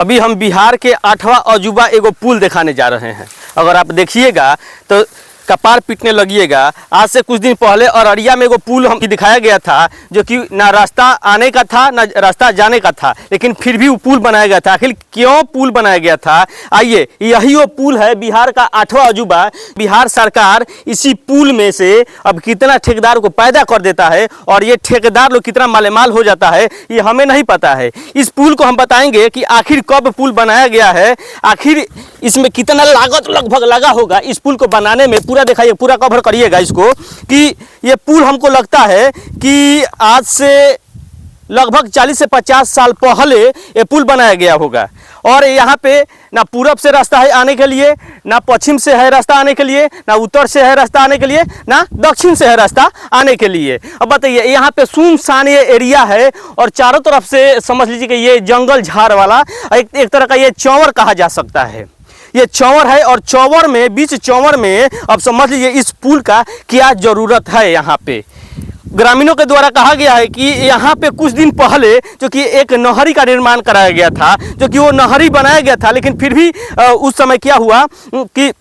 अभी हम बिहार के 8वां अजूबा एगो पुल दिखाने जा रहे हैं। अगर आप देखिएगा तो कपार पीटने लगिएगा। आज से कुछ दिन पहले अररिया में एगो पुल हम दिखाया गया था जो कि ना रास्ता आने का था ना रास्ता जाने का था, लेकिन फिर भी वो पुल बनाया गया था। आखिर क्यों पुल बनाया गया था? आइए, यही वो पुल है, बिहार का 8वां अजूबा। बिहार सरकार इसी पुल में से अब कितना ठेकेदार को पैदा कर देता है और ये ठेकेदार लोग कितना मालेमाल हो जाता है ये हमें नहीं पता है। इस पुल को हम बताएंगे कि आखिर कब पुल बनाया गया है, आखिर इसमें कितना लागत लगभग लगा होगा इस पुल को बनाने में। पूरा दिखाइए, पूरा कवर करिएगा इसको कि ये पुल हमको लगता है कि आज से लगभग 40 से 50 साल पहले ये पुल बनाया गया होगा। और यहाँ पे ना पूरब से रास्ता है आने के लिए, ना पश्चिम से है रास्ता आने के लिए, ना उत्तर से है रास्ता आने के लिए, ना दक्षिण से है रास्ता आने के लिए। अब बताइए, यहाँ पे सुनसान ये एरिया है और चारों तरफ से समझ लीजिए कि ये जंगल झाड़ वाला एक तरह का ये चौवर कहा जा सकता है। ये चौवर है और चौवर में, बीच चौवर में अब समझ लीजिए इस पुल का क्या ज़रूरत है। यहाँ पे ग्रामीणों के द्वारा कहा गया है कि यहाँ पे कुछ दिन पहले जो कि एक नहरी का निर्माण कराया गया था, जो कि वो नहरी बनाया गया था, लेकिन फिर भी उस समय क्या हुआ कि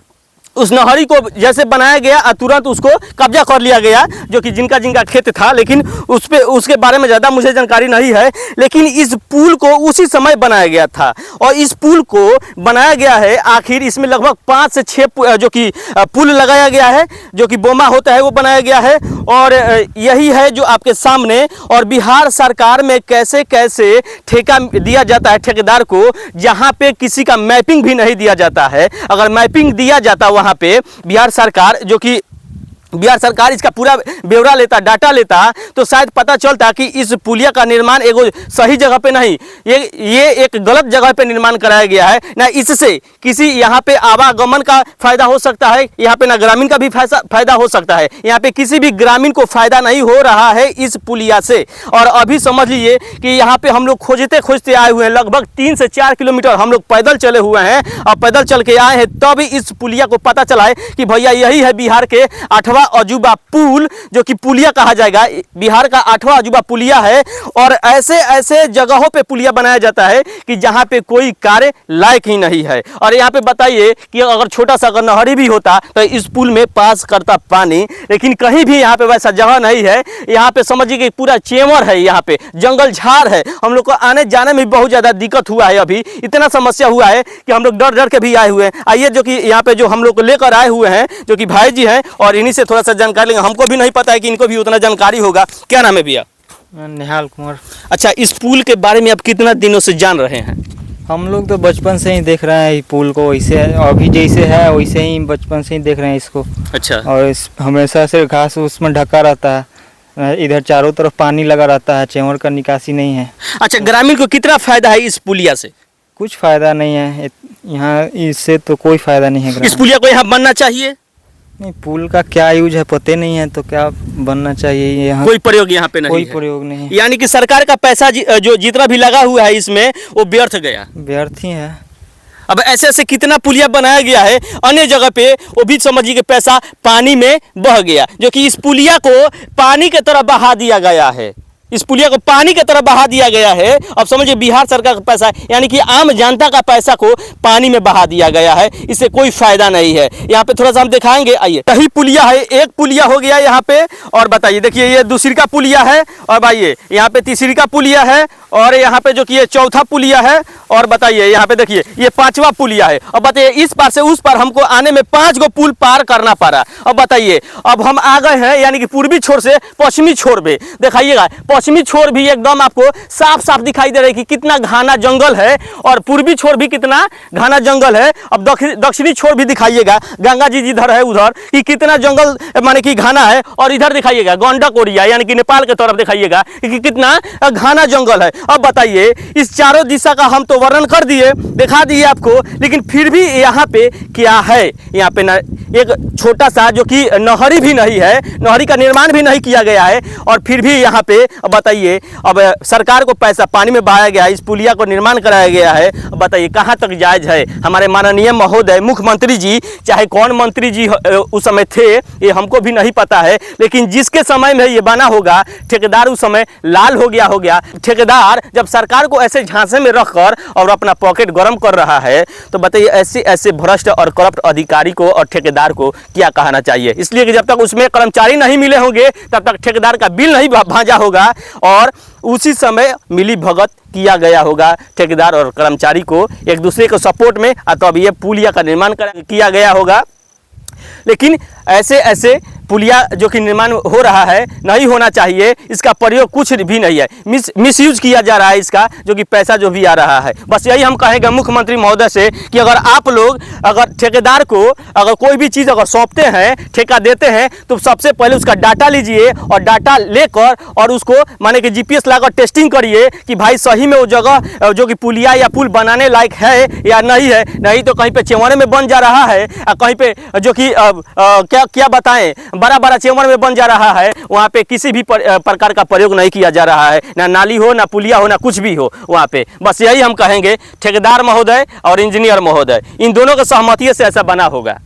उस नहरी को जैसे बनाया गया तुरंत उसको कब्जा कर लिया गया, जो कि जिनका जिनका खेत था। लेकिन उसके बारे में ज़्यादा मुझे जानकारी नहीं है, लेकिन इस पुल को उसी समय बनाया गया था। और इस पुल को बनाया गया है, आखिर इसमें लगभग 5 से 6 जो कि पुल लगाया गया है, जो कि बोमा होता है वो बनाया गया है। और यही है जो आपके सामने। और बिहार सरकार में कैसे कैसे ठेका दिया जाता है ठेकेदार को, जहाँ पे किसी का मैपिंग भी नहीं दिया जाता है। अगर मैपिंग दिया जाता वहाँ पे बिहार सरकार, जो कि बिहार सरकार इसका पूरा ब्यौरा लेता, डाटा लेता, तो शायद पता चलता कि इस पुलिया का निर्माण एगो सही जगह पे नहीं, ये एक गलत जगह पे निर्माण कराया गया है। ना इससे किसी यहाँ पे आवागमन का फायदा हो सकता है, यहाँ पे ना ग्रामीण का भी फायदा हो सकता है। यहाँ पे किसी भी ग्रामीण को फायदा नहीं हो रहा है इस पुलिया से। और अभी समझ लीजिए कि यहाँ पे हम लोग खोजते खोजते आए हुए हैं, लगभग 3 से 4 किलोमीटर हम लोग पैदल चले हुए हैं और पैदल चल के आए हैं, तब इस पुलिया को पता चला है कि भैया यही है बिहार के 8वां अजूबा पुल, जो कि पुलिया कहा जाएगा। बिहार का 8वां अजूबा पुलिया है। और ऐसे ऐसे जगहों पे पुलिया बनाया जाता है कि जहां पे कोई कार्य लायक ही नहीं है। और यहाँ पे बताइए कि अगर छोटा सा अगर नहरी भी होता तो इस पुल में पास करता पानी, लेकिन कहीं भी यहाँ पे वैसा जगह नहीं है। यहाँ पे समझिए कि पूरा चेवर है, यहाँ पे जंगल झाड़ है। हम लोग को आने जाने में बहुत ज़्यादा दिक्कत हुआ है। अभी इतना समस्या हुआ है कि हम लोग डर डर के भी आए हुए हैं। आइए, जो कि यहाँ पे जो हम लोग को लेकर आए हुए हैं, जो कि भाई जी हैं, और इन्हीं से थोड़ा सा जानकारी लेंगे। हमको भी नहीं पता है कि इनको भी उतना जानकारी होगा। क्या नाम है भैया? निहाल कुमार। अच्छा, इस पुल के बारे में आप कितना दिनों से जान रहे हैं? हम लोग तो बचपन से ही देख रहे हैं ये पुल को, वैसे अभी जैसे है वैसे ही बचपन से ही देख रहे हैं इसको। अच्छा। और हमेशा से घास उसमें ढका रहता है, इधर चारों तरफ पानी लगा रहता है, चेवर का निकासी नहीं है। अच्छा, ग्रामीण को कितना फायदा है इस पुलिया से? कुछ फायदा नहीं है यहाँ, इससे तो कोई फायदा नहीं है। इस पुलिया को यहाँ बनना चाहिए? नहीं, पुल का क्या यूज है पता नहीं है, तो क्या बनना चाहिए यहाँ? कोई प्रयोग यहाँ पे नहीं कोई है। प्रयोग नहीं है। यानी कि सरकार का पैसा जो जितना भी लगा हुआ है इसमें वो व्यर्थ गया, व्यर्थ ही है। अब ऐसे ऐसे कितना पुलिया बनाया गया है अन्य जगह पे, वो भी समझिए कि पैसा पानी में बह गया, जो कि इस पुलिया को पानी की तरह बहा दिया गया है। इस पुलिया को पानी की तरह बहा दिया गया है। अब समझिए बिहार सरकार का पैसा, यानी कि आम जनता का पैसा को पानी में बहा दिया गया है। इससे कोई फायदा नहीं है। यहाँ पे थोड़ा सा हम दिखाएंगे। आइए, कहीं पुलिया है, एक पुलिया हो गया यहाँ पे। और बताइए, देखिए ये दूसरी का पुलिया है, और भाई यहाँ पे तीसरी का पुलिया है, और यहाँ पे जो कि ये चौथा पुलिया है। और बताइए यहाँ पे देखिए ये 5वां पुलिया है। अब बताइए इस पार से उस पार हमको आने में 5 गो पुल पार करना पड़ा। अब बताइए, अब हम आ गए हैं यानी कि पूर्वी छोर से पश्चिमी छोर पे। दिखाइएगा पश्चिमी छोर भी एकदम आपको साफ साफ दिखाई दे रहा है कि कितना घना जंगल है, और पूर्वी छोर भी कितना घना जंगल है। अब दक्षिणी छोर भी दिखाइएगा, गंगा जी जिधर है उधर कि कितना जंगल माने कि घना है। और इधर दिखाइएगा गंडक ओरिया यानी कि नेपाल के तरफ दिखाइएगा कि कितना घना जंगल है। अब बताइए, इस चारों दिशा का हम तो वर्णन कर दिए, दिखा दिए आपको, लेकिन फिर भी यहाँ पे क्या है? यहाँ पे एक छोटा सा जो कि नहरी भी नहीं है, नहरी का निर्माण भी नहीं किया गया है। और फिर भी यहाँ पे अब बताइए, अब सरकार को पैसा पानी में बहाया गया है, इस पुलिया को निर्माण कराया गया है, बताइए कहाँ तक जायज़ है। हमारे माननीय महोदय मुख्यमंत्री जी, चाहे कौन मंत्री जी उस समय थे ये हमको भी नहीं पता है, लेकिन जिसके समय में ये बना होगा ठेकेदार उस समय लाल हो गया। ठेकेदार जब सरकार को ऐसे झांसे में रखकर और अपना पॉकेट गर्म कर रहा है, तो बताइए ऐसे ऐसे भ्रष्ट और करप्ट अधिकारी को और ठेकेदार को क्या कहना चाहिए। इसलिए कि जब तक उसमें कर्मचारी नहीं मिले होंगे तब तक ठेकेदार का बिल नहीं भांजा होगा और उसी समय मिली भगत किया गया होगा ठेकेदार और कर्मचारी को एक दूसरे को सपोर्ट में, तो अब ये पुलिया का निर्माण किया गया होगा। लेकिन ऐसे ऐसे पुलिया जो कि निर्माण हो रहा है नहीं होना चाहिए, इसका प्रयोग कुछ भी नहीं है, मिसयूज किया जा रहा है इसका, जो कि पैसा जो भी आ रहा है। बस यही हम कहेंगे मुख्यमंत्री महोदय से कि अगर आप लोग अगर ठेकेदार को अगर कोई भी चीज़ अगर सौंपते हैं, ठेका देते हैं, तो सबसे पहले उसका डाटा लीजिए और डाटा लेकर और उसको माने कि जीपीएस लाकर टेस्टिंग करिए कि भाई सही में वो जगह जो कि पुलिया या पुल बनाने लायक है या नहीं है। नहीं तो कहीं पे चेवरे में बन जा रहा है, कहीं पे जो कि क्या बताएं बड़ा चेवर में बन जा रहा है, वहाँ पे किसी भी प्रकार का प्रयोग नहीं किया जा रहा है, ना नाली हो ना पुलिया हो ना कुछ भी हो वहाँ पे। बस यही हम कहेंगे ठेकेदार महोदय और इंजीनियर महोदय इन दोनों के सहमति से ऐसा बना होगा।